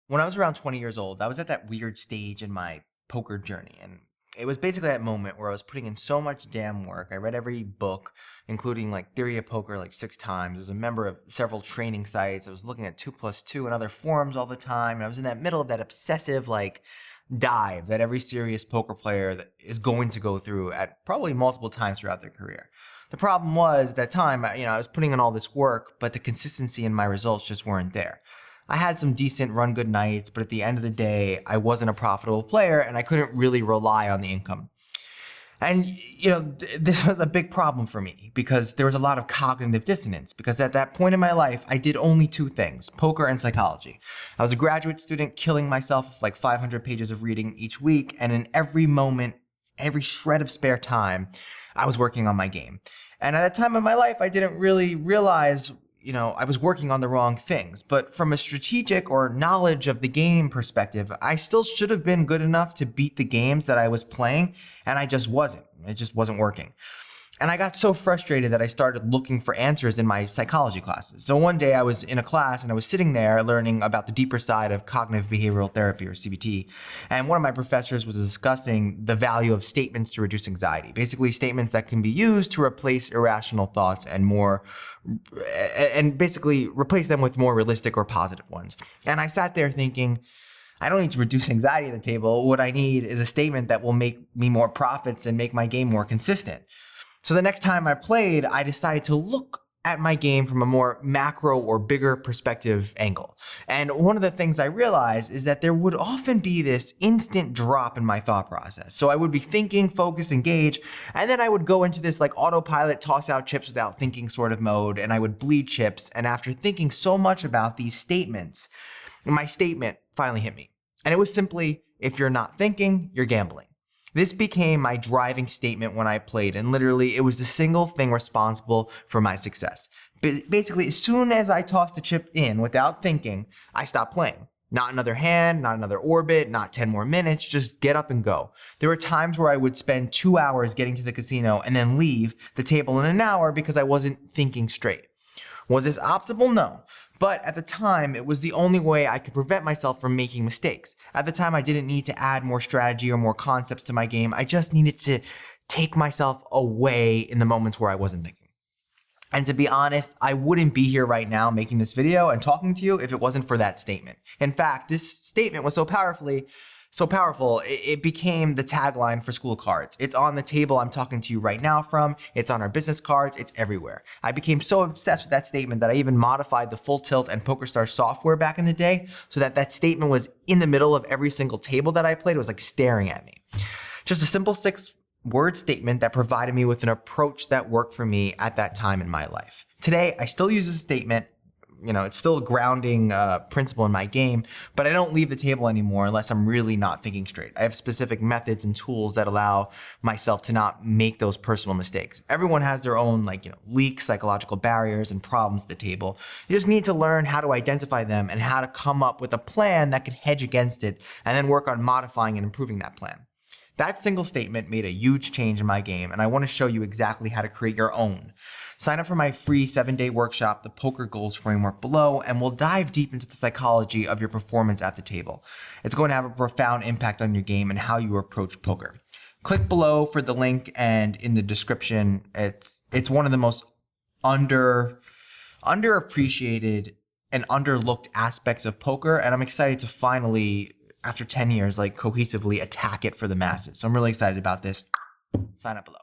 When I was around 20 years old, I was at that weird stage in my poker journey. And it was basically that moment where I was putting in so much damn work. I read every book, including like Theory of Poker like 6 times. I was a member of several training sites. I was looking at 2+2 and other forums all the time. And I was in that middle of that obsessive like dive that every serious poker player that is going to go through at probably multiple times throughout their career. The problem was at that time, I was putting in all this work, but the consistency in my results just weren't there. I had some decent run good nights, but at the end of the day, I wasn't a profitable player and I couldn't really rely on the income. And, this was a big problem for me because there was a lot of cognitive dissonance because at that point in my life, I did only 2 things, poker and psychology. I was a graduate student killing myself with like 500 pages of reading each week. And in every moment, every shred of spare time, I was working on my game. And at that time in my life, I didn't really realize I was working on the wrong things. But from a strategic or knowledge of the game perspective, I still should have been good enough to beat the games that I was playing, and I just wasn't. It just wasn't working. And I got so frustrated that I started looking for answers in my psychology classes. So one day I was in a class and I was sitting there learning about the deeper side of cognitive behavioral therapy, or CBT. And one of my professors was discussing the value of statements to reduce anxiety. Basically statements that can be used to replace irrational thoughts and basically replace them with more realistic or positive ones. And I sat there thinking, I don't need to reduce anxiety at the table. What I need is a statement that will make me more profits and make my game more consistent. So the next time I played, I decided to look at my game from a more macro or bigger perspective angle. And one of the things I realized is that there would often be this instant drop in my thought process. So I would be thinking, focus, engage, and then I would go into this like autopilot, toss out chips without thinking sort of mode, and I would bleed chips. And after thinking so much about these statements, my statement finally hit me. And it was simply, if you're not thinking, you're gambling. This became my driving statement when I played, and literally it was the single thing responsible for my success. Basically, as soon as I tossed a chip in without thinking, I stopped playing. Not another hand, not another orbit, not 10 more minutes, just get up and go. There were times where I would spend 2 hours getting to the casino and then leave the table in an hour because I wasn't thinking straight. Was this optimal? No. But at the time, it was the only way I could prevent myself from making mistakes. At the time, I didn't need to add more strategy or more concepts to my game. I just needed to take myself away in the moments where I wasn't thinking. And to be honest, I wouldn't be here right now making this video and talking to you if it wasn't for that statement. In fact, this statement was so powerful, it became the tagline for school cards. It's on the table I'm talking to you right now from. It's on our business cards. It's everywhere. I became so obsessed with that statement that I even modified the Full Tilt and PokerStars software back in the day so that that statement was in the middle of every single table that I played. It was like staring at me. Just a simple 6-word statement that provided me with an approach that worked for me at that time in my life. Today, I still use this statement. It's still a grounding principle in my game, but I don't leave the table anymore unless I'm really not thinking straight. I have specific methods and tools that allow myself to not make those personal mistakes. Everyone has their own leaks, psychological barriers, and problems at the table. You just need to learn how to identify them and how to come up with a plan that can hedge against it and then work on modifying and improving that plan. That single statement made a huge change in my game, and I want to show you exactly how to create your own. Sign up for my free 7-day workshop, the Poker Goals Framework, below, and we'll dive deep into the psychology of your performance at the table. It's going to have a profound impact on your game and how you approach poker. Click below for the link, and in the description, it's one of the most underappreciated and underlooked aspects of poker, and I'm excited to finally, after 10 years, cohesively attack it for the masses. So I'm really excited about this. Sign up below.